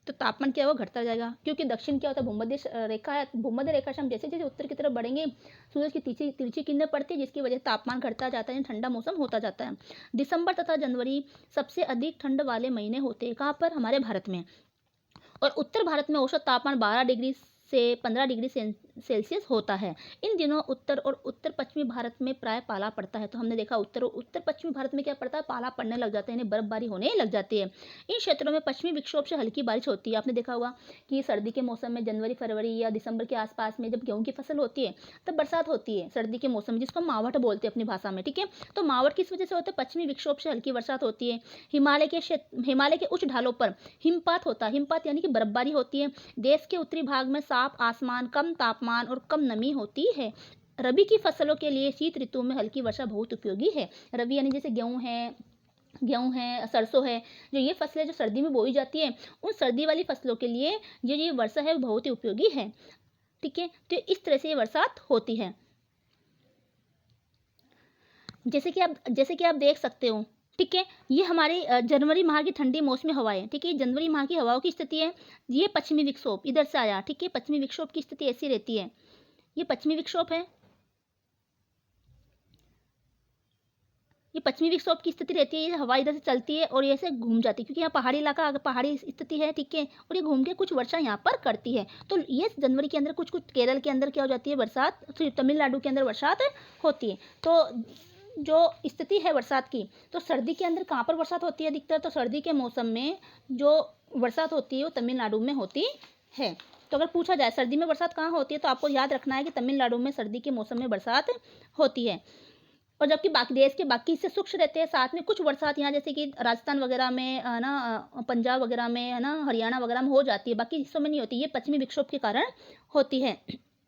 तो तापमान क्या होगा, घटता जाएगा, क्योंकि दक्षिण क्या होता है, भूमध्य रेखा है। भूमध्य रेखा से हम जैसे जैसे उत्तर की तरफ बढ़ेंगे सूरज की तिरछी किरणें पड़ती है, जिसकी वजह से तापमान घटता जाता है, ठंडा मौसम होता जाता है। दिसंबर तथा जनवरी सबसे अधिक ठंड वाले महीने होते हैं। कहाँ पर, हमारे भारत में। और उत्तर भारत में औसत तापमान 12 डिग्री से 15 डिग्री सेल्सियस होता है। इन दिनों उत्तर और उत्तर पश्चिमी भारत में प्राय पाला पड़ता है। तो हमने देखा उत्तर पश्चिमी भारत में क्या पड़ता है, पाला पड़ने लग जाते हैं, बर्फबारी होने लग जाती है। इन क्षेत्रों में पश्चिमी विक्षोभ से हल्की बारिश होती है। आपने देखा होगा कि सर्दी के मौसम में जनवरी फरवरी या दिसंबर के आसपास में जब गेहूं की फसल होती है तब बरसात होती है, सर्दी के मौसम में, जिसको मावठ बोलते हैं अपनी भाषा में, ठीक है। तो मावठ किस वजह से होता है, पश्चिमी विक्षोभ से हल्की बरसात होती है। हिमालय के उच्च ढालों पर हिमपात होता है। हिमपात यानी कि बर्फबारी होती है। देश के उत्तरी भाग में साफ आसमान, कम तापमान और कम नमी होती है। रबी की फसलों के लिए शीत ऋतु में हल्की वर्षा बहुत उपयोगी है। रबी यानी जैसे गेहूं है, सरसों है, जो ये फसलें जो सर्दी में बोई जाती है, उन सर्दी वाली फसलों के लिए ये वर्षा है बहुत ही उपयोगी है, ठीक है। तो इस तरह से ये बरसात होती है। जैसे कि आप देख सकते हो, ठीक है, ये हमारी जनवरी माह की ठंडी मौसमी हवाएं, ठीक है। जनवरी माह की हवाओं की स्थिति है, ये पश्चिमी विक्षोभ इधर से आया, ठीक है। पश्चिमी विक्षोभ की स्थिति ऐसी रहती है, ये पश्चिमी विक्षोभ है, ये पश्चिमी विक्षोभ की स्थिति रहती है। ये हवा इधर से चलती है और ये ऐसे घूम जाती है, क्योंकि यहाँ पहाड़ी इलाका, अगर पहाड़ी स्थिति है, ठीक है, और ये घूम के कुछ वर्षा यहाँ पर करती है। तो ये जनवरी के अंदर कुछ केरल के अंदर क्या हो जाती है, बरसात, तमिलनाडु के अंदर बरसात होती है। तो जो स्थिति है बरसात की, तो सर्दी के अंदर कहाँ पर बरसात होती है अधिकतर, तो सर्दी के मौसम में जो बरसात होती है वो तमिलनाडु में होती है। तो अगर पूछा जाए सर्दी में बरसात कहाँ होती है, तो आपको याद रखना है कि तमिलनाडु में सर्दी के मौसम में बरसात होती है। और जबकि बाकी देश के बाकी हिस्से शुष्क रहते हैं, साथ में कुछ बरसात यहाँ जैसे कि राजस्थान वगैरह में है ना, पंजाब वगैरह में है ना, हरियाणा वगैरह में हो जाती है, बाकी हिस्सों में नहीं होती। ये पश्चिमी विक्षोभ के कारण होती है,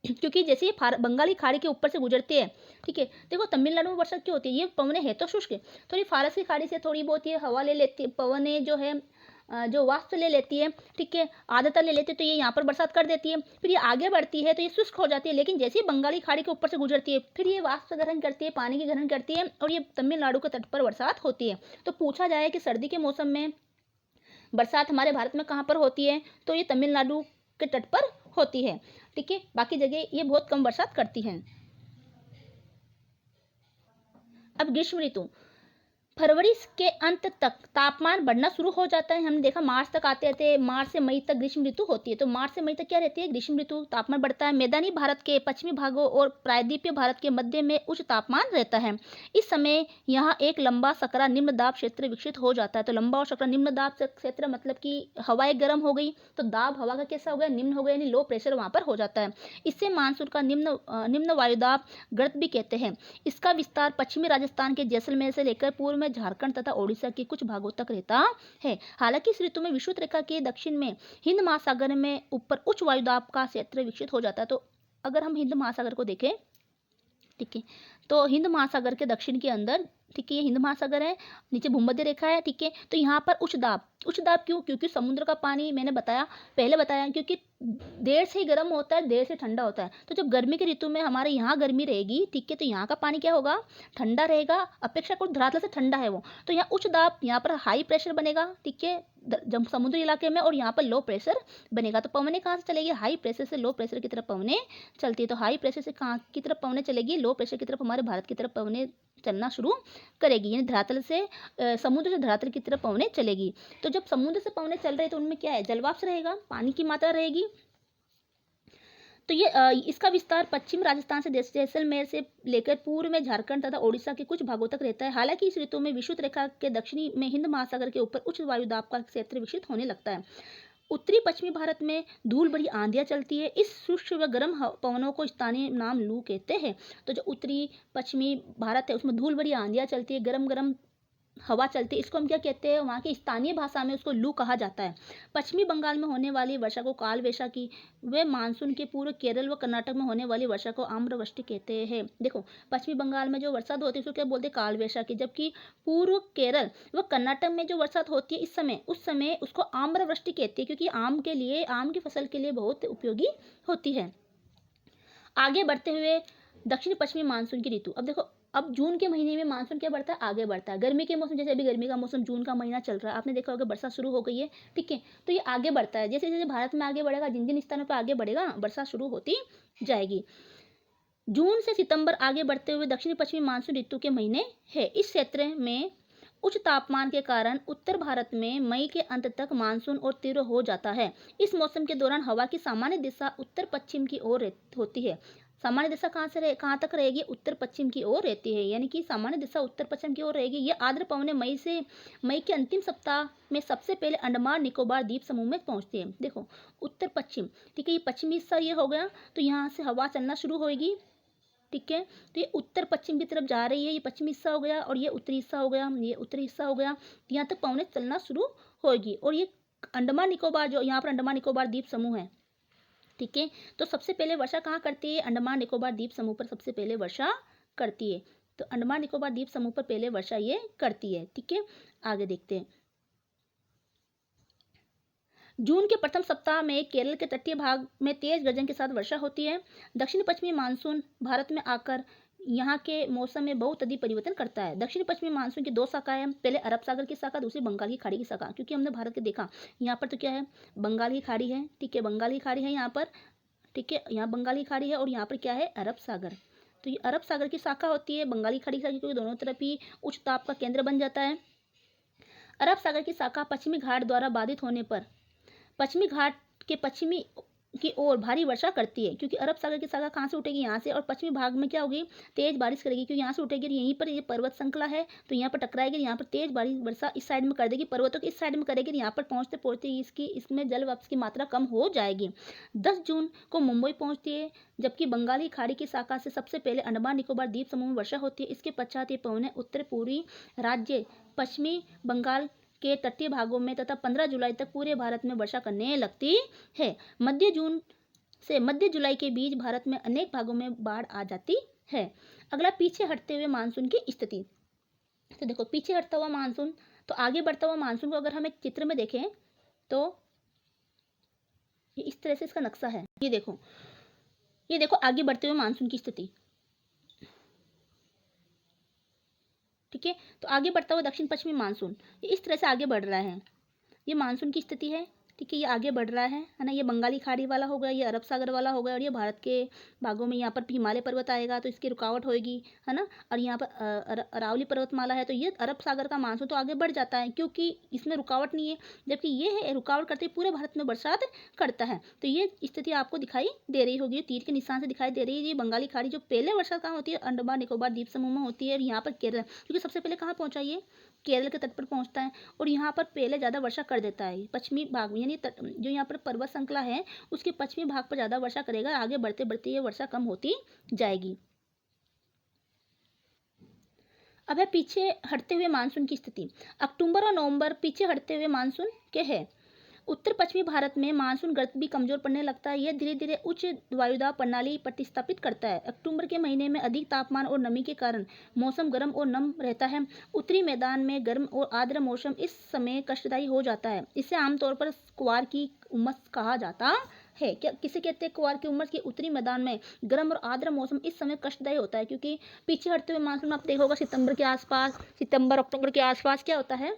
क्योंकि जैसे ये बंगाली खाड़ी के ऊपर से गुजरती है, ठीक है। देखो तमिलनाडु में वर्षा क्यों होती है, ये पवने है तो शुष्क, थोड़ी फारस की खाड़ी से थोड़ी बहुत ये हवा ले लेती है, पवने जो है जो वाष्प ले लेती है, ठीक है, आर्द्रता ले लेती है, तो ये यहाँ पर बरसात कर देती है। फिर ये आगे बढ़ती है तो ये शुष्क हो जाती है, लेकिन जैसे ही बंगाली खाड़ी के ऊपर से गुजरती है फिर ये वाष्प ग्रहण करती है, पानी की ग्रहण करती है, और ये तमिलनाडु के तट पर बरसात होती है। तो पूछा जाए कि सर्दी के मौसम में बरसात हमारे भारत में कहाँ पर होती है, तो ये तमिलनाडु के तट पर होती है, ठीक है। बाकी जगह ये बहुत कम बरसात करती हैं। अब ग्रीष्म ऋतु, फरवरी के अंत तक तापमान बढ़ना शुरू हो जाता है। हमने देखा मार्च तक आते आते मार्च से मई तक ग्रीष्म ऋतु होती है। तो मार्च से मई तक क्या रहती है, ग्रीष्म ऋतु, तापमान बढ़ता है। मैदानी भारत के पश्चिमी भागों और प्रायद्वीपीय भारत के मध्य में उच्च तापमान रहता है। इस समय यहाँ एक लंबा सकरा निम्न दाब क्षेत्र विकसित हो जाता है। तो लंबा और सकरा निम्न दाब क्षेत्र मतलब कि हवाएं गर्म हो गई तो दाब हवा का कैसा हो गया, निम्न हो गया, यानी लो प्रेशर वहाँ पर हो जाता है। इससे मानसून का निम्न वायुदाब गर्त भी कहते हैं। इसका विस्तार पश्चिमी राजस्थान के जैसलमेर से लेकर पूर्व में झारखंड तथा ओडिशा के कुछ भागों तक रहता है। हालांकि इस ऋतु में विषुवत रेखा के दक्षिण में हिंद महासागर में ऊपर उच्च वायुदाब का क्षेत्र विकसित हो जाता है। तो अगर हम हिंद महासागर को देखें, ठीक है, तो हिंद महासागर के दक्षिण के अंदर ठीक है, ये हिंद महासागर है, नीचे भूमध्य रेखा है। ठीक है, तो यहाँ पर उच्च दाब क्यों? क्योंकि समुद्र का पानी मैंने पहले बताया, क्योंकि देर से ही गर्म होता है, देर से ठंडा होता है। तो जब गर्मी की ऋतु में हमारे यहाँ गर्मी रहेगी, ठीक है, तो यहाँ का पानी क्या होगा? ठंडा रहेगा, अपेक्षाकृत धरातल से ठंडा है वो। तो यहाँ उच्च दाब, यहाँ पर हाई प्रेशर बनेगा, ठीक है, जब समुद्री इलाके में, और यहाँ पर लो प्रेशर बनेगा। तो पवनें कहाँ से चलेगी? हाई प्रेशर से लो प्रेशर की तरफ पवनें चलती है। तो हाई प्रेशर से कहाँ की तरफ पवनें चलेगी? लो प्रेशर की तरफ, हमारे भारत की तरफ पवनें चलना शुरू करेगी, यानी धरातल से समुद्र से धरातल की तरफ पवनें चलेगी। तो जब समुद्र से पवनें चल रही है तो उनमें क्या है? जलवाष्प रहेगा, पानी की मात्रा रहेगी। तो ये इसका विस्तार पश्चिम राजस्थान से जैसलमेर से लेकर पूर्व में झारखंड तथा ओडिशा के कुछ भागों तक रहता है। हालांकि इस ऋतु में विषुवत रेखा के दक्षिणी में हिंद महासागर के ऊपर उच्च वायुदाब का क्षेत्र विकसित होने लगता है। उत्तरी पश्चिमी भारत में धूल भरी आंधियां चलती है। इस शुष्क व गर्म पवनों को स्थानीय नाम लू कहते हैं। तो जो उत्तरी पश्चिमी भारत है उसमें धूल भरी आंधियां चलती है, गर्म गर्म हवा चलती है, इसको हम क्या कहते हैं? वहाँ की स्थानीय भाषा में उसको लू कहा जाता है। पश्चिमी बंगाल में होने वाली वर्षा को काल वैशाखी व मानसून के पूर्व केरल व कर्नाटक में होने वाली वर्षा को आम्रवृष्टि कहते हैं। देखो, पश्चिमी बंगाल में जो बरसात होती है उसको क्या बोलते हैं? काल वैशाखी। जबकि पूर्व केरल व कर्नाटक में जो बरसात होती है उस समय उसको आम्रवृष्टि कहती है, क्योंकि आम की फसल के लिए बहुत उपयोगी होती है। आगे बढ़ते हुए दक्षिण पश्चिमी मानसून की ऋतु। अब देखो, अब जून के महीने में मानसून क्या बढ़ता है? आगे बढ़ता है। गर्मी के मौसम, जैसे अभी गर्मी का मौसम जून का महीना चल रहा है, आपने देखा होगा बरसात शुरू हो गई है, ठीक है, तो ये आगे बढ़ता है। जैसे जैसे भारत में आगे बढ़ेगा, जिन जिन स्थानों पर आगे बढ़ेगा बरसात शुरू होती जाएगी। जून से सितंबर आगे बढ़ते हुए दक्षिण पश्चिमी मानसून ऋतु के महीने है। इस क्षेत्र में उच्च तापमान के कारण उत्तर भारत में मई के अंत तक मानसून और तीव्र हो जाता है। इस मौसम के दौरान हवा की सामान्य दिशा उत्तर पश्चिम की ओर होती है। सामान्य दिशा कहाँ तक रहेगी? उत्तर पश्चिम की ओर रहती है, यानी कि सामान्य दिशा उत्तर पश्चिम की ओर रहेगी। ये आर्द्र पवनें मई के अंतिम सप्ताह में सबसे पहले अंडमान निकोबार द्वीप समूह में पहुंचती है। देखो, उत्तर पश्चिम, ठीक है, ये पश्चिमी हिस्सा ये हो गया, तो यहाँ से हवा चलना शुरू होगी, ठीक है, तो ये उत्तर पश्चिम की तरफ जा रही है, ये पश्चिमी हिस्सा हो गया, और ये उत्तरी हिस्सा हो गया, ये उत्तरी हिस्सा हो गया, यहाँ तक पवनें चलना शुरू होगी। और ये अंडमान निकोबार, जो यहाँ पर अंडमान निकोबार द्वीप समूह है, ठीक है, तो सबसे पहले वर्षा कहाँ करती है? अंडमान निकोबार द्वीप समूह पर सबसे पहले वर्षा करती है। तो अंडमान निकोबार द्वीप समूह पर पहले वर्षा ये करती है, ठीक है। आगे देखते हैं। जून के प्रथम सप्ताह में केरल के तटीय भाग में तेज गर्जन के साथ वर्षा होती है। दक्षिण पश्चिमी मानसून भारत में आकर यहाँ के मौसम में बहुत अधिक परिवर्तन करता है। दक्षिण पश्चिमी मानसून की दो शाखाएं हैं, पहले अरब सागर की शाखा, दूसरी बंगाल की खाड़ी की शाखा। क्योंकि हमने भारत के देखा, यहाँ पर तो क्या है? बंगाल की खाड़ी है, ठीक है, बंगाल की खाड़ी है यहाँ पर, ठीक है, यहाँ बंगाल की खाड़ी है, और यहाँ पर क्या है? अरब सागर। तो ये अरब सागर की शाखा होती है, बंगाली खाड़ी की शाखा, क्योंकि दोनों तरफ ही उच्च ताप का केंद्र बन जाता है। अरब सागर की शाखा पश्चिमी घाट द्वारा बाधित होने पर पश्चिमी घाट के पश्चिमी की ओर भारी वर्षा करती है। क्योंकि अरब सागर की शाखा कहाँ से उठेगी? यहाँ से, और पश्चिमी भाग में क्या होगी? तेज बारिश करेगी, क्योंकि यहाँ से उठेगी, यहीं पर ये पर्वत श्रृंखला है, तो यहाँ पर टकराएगी, यहाँ पर तेज बारिश वर्षा इस साइड में कर देगी, पर्वतों की इस साइड में करेगी, यहाँ पर पहुँचते पहुँचते इसमें जल वाष्प की मात्रा कम हो जाएगी। 10 जून को मुंबई पहुँचती है, जबकि बंगाली खाड़ी की शाखा से सबसे पहले अंडमान निकोबार द्वीप समूह में वर्षा होती है। इसके पश्चात ये पवनें उत्तर पूर्वी राज्य पश्चिमी बंगाल के तटीय भागों में तथा 15 जुलाई तक पूरे भारत में वर्षा करने लगती है। मध्य जून से मध्य जुलाई के बीच भारत में अनेक भागों में बाढ़ आ जाती है। अगला, पीछे हटते हुए मानसून की स्थिति। तो देखो, पीछे हटता हुआ मानसून, तो आगे बढ़ता हुआ मानसून को अगर हम एक चित्र में देखें तो ये इस तरह से इसका नक्शा है। ये देखो आगे बढ़ते हुए मानसून की स्थिति, ठीक है। तो आगे बढ़ता हुआ दक्षिण पश्चिमी मानसून ये इस तरह से आगे बढ़ रहा है। ये मानसून की स्थिति है, ठीक है, ये आगे बढ़ रहा है ना। ये बंगाली खाड़ी वाला हो गया, ये अरब सागर वाला हो गया, और ये भारत के भागों में यहाँ पर हिमालय पर्वत आएगा तो इसकी रुकावट होगी, है ना। और यहाँ पर अरावली पर्वतमाला है, तो ये अरब सागर का मानसून तो आगे बढ़ जाता है, क्योंकि इसमें रुकावट नहीं है। जबकि ये है रुकावट करते पूरे भारत में बरसात करता है। तो ये स्थिति आपको दिखाई दे रही होगी, तीर के निशान से दिखाई दे रही है। ये बंगाली खाड़ी जो पहले वर्षा कहाँ होती है? अंडमान निकोबार द्वीप समूह में होती है। और यहाँ पर केरल, क्योंकि सबसे पहले कहाँ पहुँचा? ये केरल के तट पर पहुँचता है, और यहाँ पर पहले ज़्यादा वर्षा कर देता है। पश्चिमी भाग में, यानी जो यहाँ पर पर्वत श्रृंखला है उसके पश्चिमी भाग पर ज़्यादा वर्षा करेगा। आगे बढ़ते बढ़ते ये वर्षा कम होती जाएगी। अब है पीछे हटते हुए मानसून की स्थिति। अक्टूबर और नवंबर पीछे हटते हुए मानसून के है। उत्तर पश्चिमी भारत में मानसून गर्त भी कमजोर पड़ने लगता है। यह धीरे धीरे उच्च वायुदाब प्रणाली प्रतिस्थापित करता है। अक्टूबर के महीने में अधिक तापमान और नमी के कारण मौसम गर्म और नम रहता है। उत्तरी मैदान में गर्म और आर्द्र मौसम इस समय कष्टदायी हो जाता है। इसे आमतौर पर कुआर की उमस कहा जाता है। क्या किसे कहते हैं कुआर की उमस? के उत्तरी मैदान में गर्म और आर्द्र मौसम इस समय कष्टदायी होता है, क्योंकि पीछे हटते हुए मानसून आप देखोगे सितंबर के आसपास, सितंबर अक्टूबर के आसपास क्या होता है,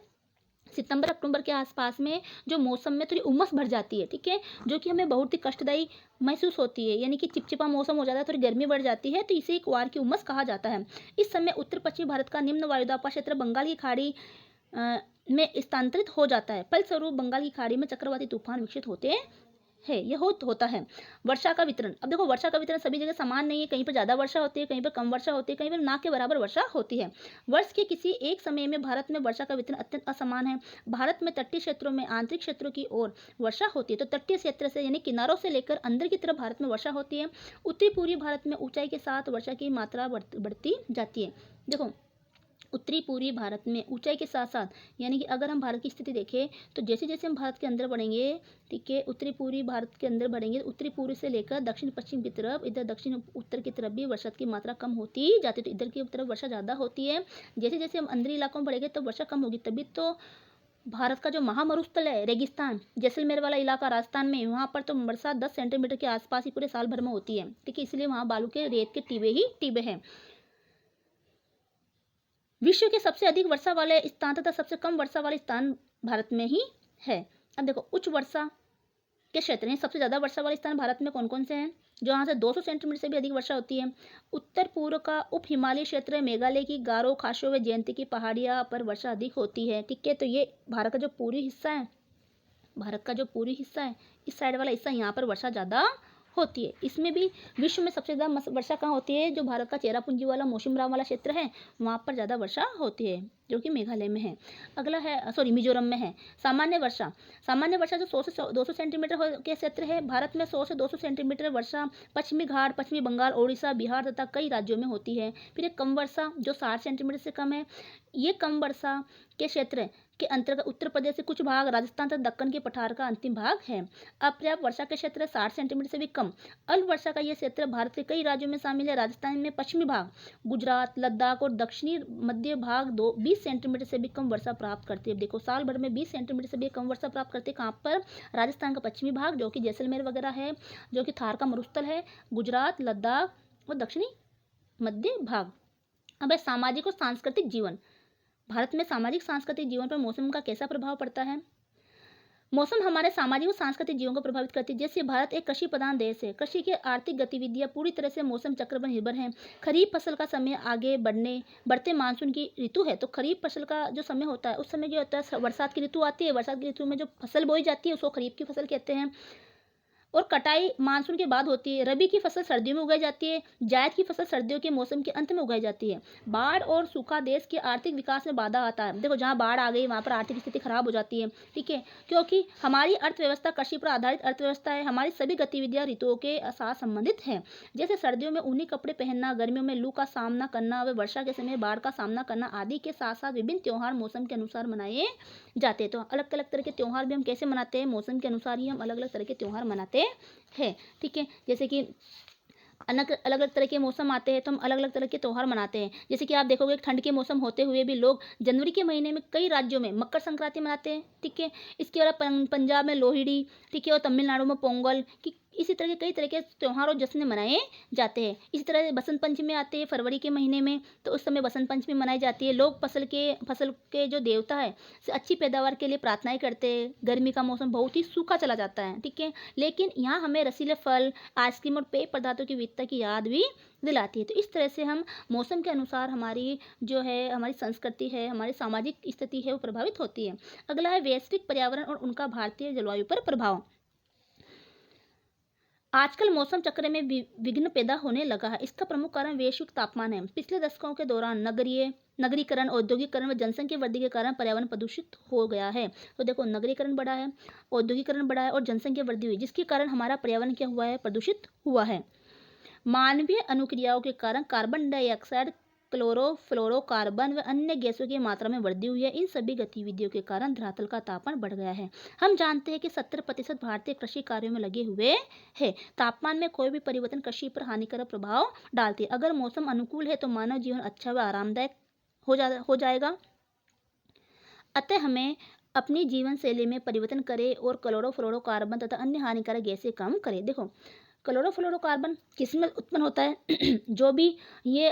सितंबर अक्टूबर के आसपास में जो मौसम में थोड़ी उमस भर जाती है, ठीक है, जो कि हमें बहुत ही कष्टदायी महसूस होती है, यानी कि चिपचिपा मौसम हो जाता है, थोड़ी गर्मी बढ़ जाती है, तो इसे कुआर की उमस कहा जाता है। इस समय उत्तर पश्चिमी भारत का निम्न वायुदाब का क्षेत्र बंगाल की खाड़ी में स्थानांतरित हो जाता है। फलस्वरूप बंगाल की खाड़ी में चक्रवाती तूफान विकसित होते है, यह होता है। वर्षा का वितरण, अब देखो वर्षा का वितरण सभी जगह समान नहीं है, कहीं पर ज़्यादा वर्षा होती है, कहीं पर कम वर्षा होती है, कहीं पर ना के बराबर वर्षा होती है। वर्ष के किसी एक समय में भारत में वर्षा का वितरण अत्यंत असमान है। भारत में तटीय क्षेत्रों में आंतरिक क्षेत्रों की ओर वर्षा होती है, तो तटीय क्षेत्र से यानी किनारों से लेकर अंदर की तरफ भारत में वर्षा होती है। उत्तरी पूर्वी भारत में ऊंचाई के साथ वर्षा की मात्रा बढ़ती जाती है। देखो उत्तरी पूर्वी भारत में ऊंचाई के साथ साथ, यानी कि अगर हम भारत की स्थिति देखें तो जैसे जैसे हम भारत के अंदर बढ़ेंगे, ठीक है, उत्तरी पूर्वी भारत के अंदर बढ़ेंगे, उत्तरी पूर्वी से लेकर दक्षिण पश्चिम की तरफ, इधर दक्षिण उत्तर की तरफ भी वर्षा की मात्रा कम होती जाती है, तो इधर की तरफ वर्षा ज़्यादा होती है। जैसे जैसे हम अंदरी इलाकों में बढ़ेंगे तो वर्षा कम होगी, तभी तो भारत का जो महामरुस्थल है, रेगिस्तान, जैसलमेर वाला इलाका राजस्थान में, वहाँ पर तो बरसात 10 सेंटीमीटर के आसपास ही पूरे साल भर में होती है, ठीक है, इसलिए वहाँ बालू के रेत के टीबे ही टीबे हैं। विश्व के सबसे अधिक वर्षा वाले स्थान तथा सबसे कम वर्षा वाले स्थान भारत में ही है। अब देखो उच्च वर्षा के क्षेत्र हैं, सबसे ज़्यादा वर्षा वाले स्थान भारत में कौन कौन से हैं, जो यहाँ से 200 सेंटीमीटर से भी अधिक वर्षा होती है। उत्तर पूर्व का उप हिमालय क्षेत्र, मेघालय की गारो, खासो व जयंती की पहाड़ियाँ पर वर्षा अधिक होती है, ठीक है, तो ये भारत का जो पूर्वी हिस्सा है, भारत का जो पूर्वी हिस्सा है, इस साइड वाला हिस्सा, यहाँ पर वर्षा ज़्यादा होती है। इसमें भी विश्व में सबसे ज़्यादा वर्षा कहाँ होती है, जो भारत का चेरापूंजी वाला मौसिनराम वाला क्षेत्र है, वहाँ पर ज़्यादा वर्षा होती है, जो कि मेघालय में है। अगला है मिजोरम में है। सामान्य वर्षा, सामान्य वर्षा जो 100 से 200 सेंटीमीटर के क्षेत्र है, भारत में 100 से 200 सेंटीमीटर वर्षा पश्चिमी घाट, पश्चिमी बंगाल, ओडिशा, बिहार तथा कई राज्यों में होती है। फिर एक कम वर्षा जो 60 सेंटीमीटर से कम है, ये कम वर्षा के क्षेत्र के अंतर्गत उत्तर प्रदेश से कुछ भाग, राजस्थान तथा दक्कन के पठार का अंतिम भाग है। अपर्याप्त वर्षा के क्षेत्र 60 सेंटीमीटर से भी कम। अल्प वर्षा का यह क्षेत्र भारत के कई राज्यों में शामिल है। राजस्थान में पश्चिमी भाग, गुजरात, लद्दाख और दक्षिणी मध्य भाग 20 सेंटीमीटर से भी कम वर्षा प्राप्त करती है। देखो साल भर में 20 सेंटीमीटर से भी कम वर्षा प्राप्त करते हैं। कहाँ पर? राजस्थान का पश्चिमी भाग, जो कि जैसलमेर वगैरह है, जो कि थार का मरुस्थल है, गुजरात, लद्दाख और दक्षिणी मध्य भाग। अब है सामाजिक और सांस्कृतिक जीवन। भारत में सामाजिक सांस्कृतिक जीवन पर मौसम का कैसा प्रभाव पड़ता है? मौसम हमारे सामाजिक और सांस्कृतिक जीवन को प्रभावित करती है। जैसे भारत एक कृषि प्रधान देश है, कृषि की आर्थिक गतिविधियां पूरी तरह से मौसम चक्र पर निर्भर हैं। खरीफ फसल का समय आगे बढ़ते मानसून की ऋतु है, तो खरीफ फसल का जो समय होता है, उस समय क्या होता है, बरसात की ऋतु आती है, बरसात की ऋतु में जो फसल बोई जाती है उसको खरीफ की फसल कहते हैं, और कटाई मानसून के बाद होती है। रबी की फसल सर्दियों में उगाई जाती है, जायद की फसल सर्दियों के मौसम के अंत में उगाई जाती है। बाढ़ और सूखा देश के आर्थिक विकास में बाधा आता है। देखो जहाँ बाढ़ आ गई वहाँ पर आर्थिक स्थिति खराब हो जाती है, ठीक है, क्योंकि हमारी अर्थव्यवस्था कृषि पर आधारित अर्थव्यवस्था है। हमारी सभी गतिविधियाँ ऋतुओं के साथ संबंधित हैं। जैसे सर्दियों में ऊनी कपड़े पहनना, गर्मियों में लू का सामना करना व वर्षा के समय बाढ़ का सामना करना आदि के साथ साथ विभिन्न त्योहार मौसम के अनुसार मनाए जाते हैं। तो अलग अलग तरह के त्योहार भी हम कैसे मनाते हैं? मौसम के अनुसार ही हम अलग अलग तरह के त्योहार मनाते है, ठीक है। जैसे कि अलग अलग तरह के मौसम आते हैं तो हम अलग अलग तरह के त्यौहार मनाते हैं। जैसे कि आप देखोगे ठंड के मौसम होते हुए भी लोग जनवरी के महीने में कई राज्यों में मकर संक्रांति मनाते हैं, ठीक है। इसके अलावा पंजाब में लोहड़ी, ठीक है, और तमिलनाडु में पोंगल, कि इसी तरह के कई तरह के त्यौहार और जश्न मनाए जाते हैं। इसी तरह बसंत पंचमी आते हैं फरवरी के महीने में, तो उस समय बसंत पंचमी मनाई जाती है। लोग फसल के जो देवता है से अच्छी पैदावार के लिए प्रार्थनाएं करते हैं। गर्मी का मौसम बहुत ही सूखा चला जाता है, ठीक है, लेकिन यहाँ हमें रसीले फल, आइसक्रीम और पेय पदार्थों की विविधता की याद भी दिलाती है। तो इस तरह से हम मौसम के अनुसार हमारी जो है हमारी संस्कृति है, हमारी सामाजिक स्थिति है, वो प्रभावित होती है। अगला है वैश्विक पर्यावरण और उनका भारतीय जलवायु पर प्रभाव। आजकल मौसम चक्र में विघ्न पैदा होने लगा है। इसका प्रमुख कारण वैश्विक तापमान है। पिछले दशकों के दौरान नगरीकरण, औद्योगिकरण व जनसंख्या वृद्धि के कारण पर्यावरण प्रदूषित हो गया है। तो देखो नगरीकरण बढ़ा है, औद्योगिकरण बढ़ा है और जनसंख्या वृद्धि हुई, जिसके कारण हमारा पर्यावरण क्या हुआ है? प्रदूषित हुआ है। मानवीय अनुक्रियाओं के कारण कार्बन डाइऑक्साइड क्लोरोफ्लोरोकार्बन व अन्य गैसों की मात्रा में वृद्धि हुई है। इन सभी गतिविधियों के कारण धरातल का तापमान बढ़ गया है। हम जानते हैं कि 70% भारतीय कृषि कार्यों में लगे हुए हैं। तापमान में कोई भी परिवर्तन कृषि पर हानिकारक प्रभाव डालते हैं। अगर मौसम अनुकूल है तो मानव जीवन अच्छा व आरामदायक हो जाएगा। अतः हमें अपनी जीवन शैली में परिवर्तन करें और क्लोरोफ्लोरोकार्बन तथा अन्य हानिकारक गैसें कम करें। देखो, क्लोरोफ्लोरोकार्बन किसमें उत्पन्न होता है? जो भी ये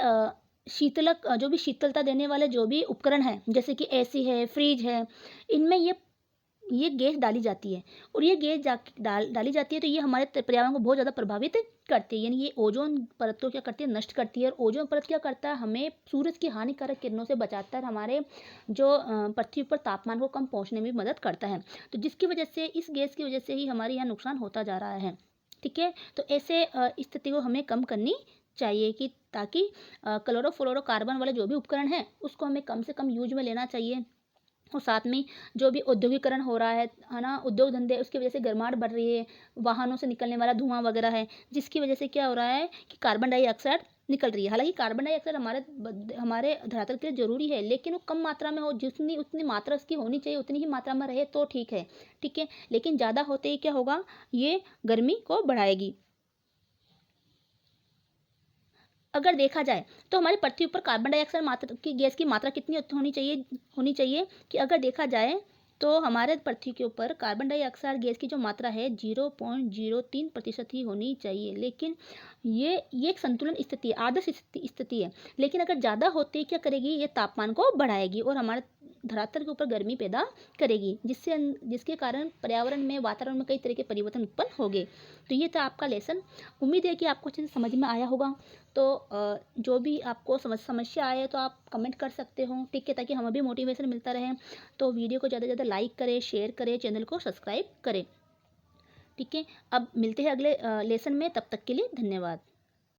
जो भी शीतलता देने वाले जो भी उपकरण हैं, जैसे कि एसी है, फ्रिज है, इनमें ये गैस डाली जाती है और ये गैस डाली जाती है तो ये हमारे पर्यावरण को बहुत ज़्यादा प्रभावित करती है। यानी ये ओजोन परत को क्या करती है? नष्ट करती है। और ओजोन परत क्या करता है? हमें सूरज की हानिकारक किरणों से बचाता है, हमारे जो पृथ्वी पर तापमान को कम पहुंचने में भी मदद करता है। तो जिसकी वजह से, इस गैस की वजह से ही हमारे यहाँ नुकसान होता जा रहा है। ठीक है, तो ऐसे स्थिति को हमें कम करनी चाहिए कि ताकि क्लोरोफ्लोरोकार्बन वाले जो भी उपकरण हैं उसको हमें कम से कम यूज में लेना चाहिए। और साथ में जो भी औद्योगिकरण हो रहा है ना, उद्योग धंधे, उसकी वजह से गर्माहट बढ़ रही है, वाहनों से निकलने वाला धुआं वगैरह है, जिसकी वजह से क्या हो रहा है कि कार्बन डाइऑक्साइड निकल रही है। हालांकि कार्बन डाइऑक्साइड हमारे धरातल के लिए ज़रूरी है, लेकिन वो कम मात्रा में हो, जितनी उतनी मात्रा उसकी होनी चाहिए उतनी ही मात्रा में रहे तो ठीक है। ठीक है, लेकिन ज़्यादा होते ही क्या होगा? ये गर्मी को बढ़ाएगी। अगर देखा जाए तो हमारी पृथ्वी पर कार्बन डाइऑक्साइड की गैस की मात्रा कितनी होनी चाहिए कि अगर देखा जाए तो हमारे पृथ्वी के ऊपर कार्बन डाइऑक्साइड गैस की जो मात्रा है 0.03% ही होनी चाहिए। लेकिन ये एक संतुलन स्थिति है, आदर्श स्थिति है। लेकिन अगर ज़्यादा होते क्या करेगी? ये तापमान को बढ़ाएगी और हमारे धरातल के ऊपर गर्मी पैदा करेगी, जिसके कारण पर्यावरण में, वातावरण में कई तरह के परिवर्तन उत्पन्न होंगे। तो ये था आपका लेसन। उम्मीद है कि आपको अच्छे से समझ में आया होगा। तो जो भी आपको समस्या आए तो आप कमेंट कर सकते हो। ठीक है, ताकि हमें भी मोटिवेशन मिलता रहे। तो वीडियो को ज़्यादा से ज़्यादा लाइक करें, शेयर करें, चैनल को सब्सक्राइब करें। ठीक है, अब मिलते हैं अगले लेसन में। तब तक के लिए धन्यवाद।